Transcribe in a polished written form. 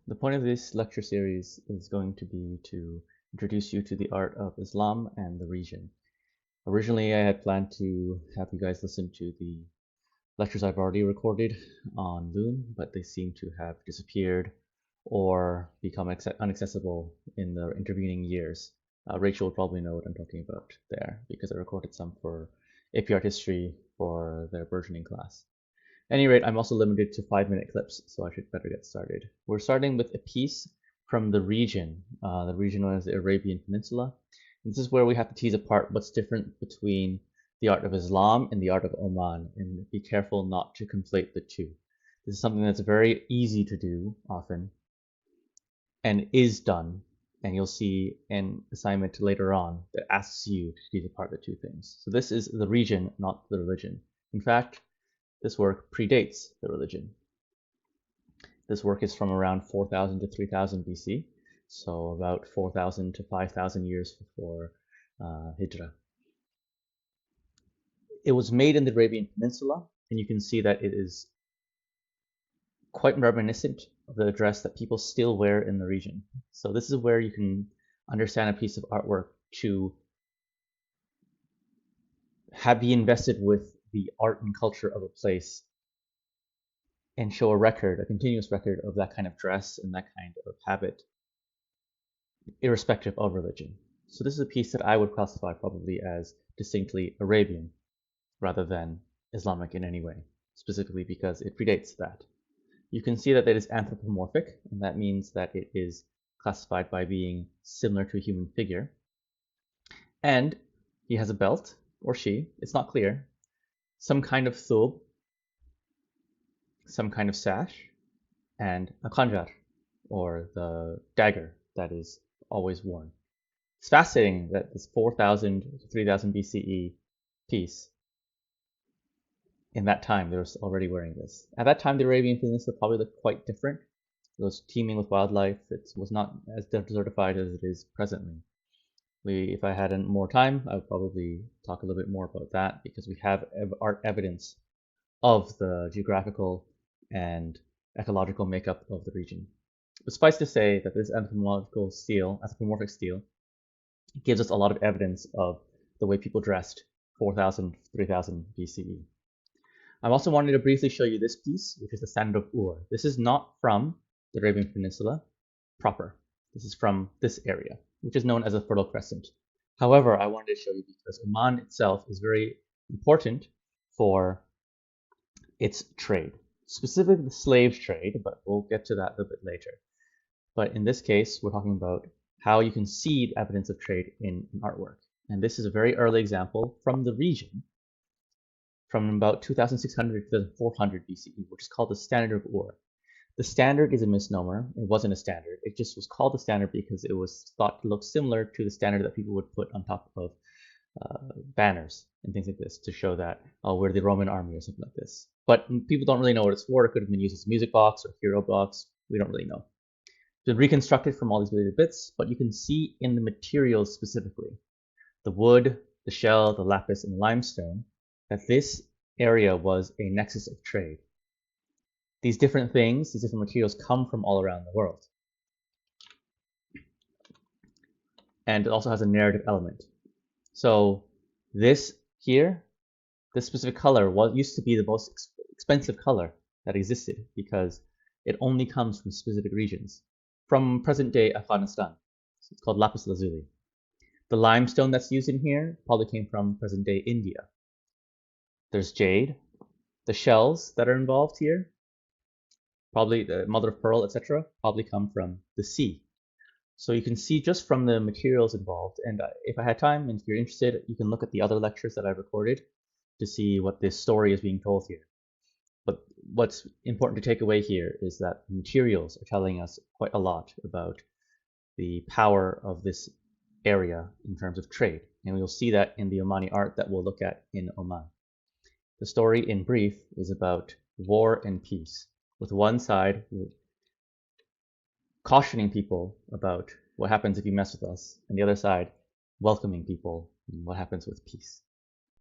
The point of this lecture series is going to be to introduce you to the art of Islam and the region. Originally, I had planned to have you guys listen to the lectures I've already recorded on Loom, but they seem to have disappeared or become inaccessible in the intervening years. Rachel will probably know what I'm talking about there because I recorded some for AP Art History for their burgeoning class. At any rate, I'm also limited to 5-minute clips, so I should better get started. We're starting with a piece from the region known as the Arabian Peninsula. This is where we have to tease apart what's different between the art of Islam and the art of Oman, and be careful not to conflate the two. This is something that's very easy to do often, and is done, and you'll see an assignment later on that asks you to tease apart the two things. So this is the region, not the religion. In fact, this work predates the religion. This work is from around 4000 to 3000 BC, so about 4000 to 5000 years before Hijrah. It was made in the Arabian Peninsula, and you can see that it is quite reminiscent of the dress that people still wear in the region. So this is where you can understand a piece of artwork to be invested with the art and culture of a place and show a continuous record of that kind of dress and that kind of habit, irrespective of religion. So this is a piece that I would classify probably as distinctly Arabian rather than Islamic in any way, specifically because it predates that. You can see that it is anthropomorphic, and that means that it is classified by being similar to a human figure. And he has a belt, or she, it's not clear, some kind of thub, some kind of sash, and a khanjar, or the dagger that is always worn. It's fascinating that this 4000 to 3000 BCE piece, in that time, they were already wearing this. At that time, the Arabian Peninsula probably looked quite different. It was teeming with wildlife. It was not as desertified as it is presently. If I had more time, I would probably talk a little bit more about that because we have art evidence of the geographical and ecological makeup of the region. But suffice to say that this anthropomorphic stele, gives us a lot of evidence of the way people dressed 4000, 3000 BCE. I also wanted to briefly show you this piece, which is the Standard of Ur. This is not from the Arabian Peninsula proper. This is from this area, which is known as the Fertile Crescent. However, I wanted to show you because Oman itself is very important for its trade, specifically the slave trade, but we'll get to that a little bit later. But in this case, we're talking about how you can see evidence of trade in artwork. And this is a very early example from the region, from about 2600 to 400 BCE, which is called the Standard of Ur. The standard is a misnomer. It wasn't a standard. It just was called the standard because it was thought to look similar to the standard that people would put on top of banners and things like this to show that, oh, we're the Roman army or something like this. But people don't really know what it's for. It could have been used as a music box or hero box. We don't really know. It's been reconstructed from all these related bits, but you can see in the materials specifically, the wood, the shell, the lapis, and the limestone, that this area was a nexus of trade. These different things, these different materials come from all around the world. And it also has a narrative element. So this here, this specific color used to be the most expensive color that existed because it only comes from specific regions. From present-day Afghanistan. So it's called lapis lazuli. The limestone that's used in here probably came from present-day India. There's jade. The shells that are involved here, probably the mother of pearl, etc., probably come from the sea. So you can see just from the materials involved, and if I had time and if you're interested, you can look at the other lectures that I've recorded to see what this story is being told here. But what's important to take away here is that the materials are telling us quite a lot about the power of this area in terms of trade. And we'll see that in the Omani art that we'll look at in Oman. The story in brief is about war and peace, with one side cautioning people about what happens if you mess with us, and the other side welcoming people and what happens with peace.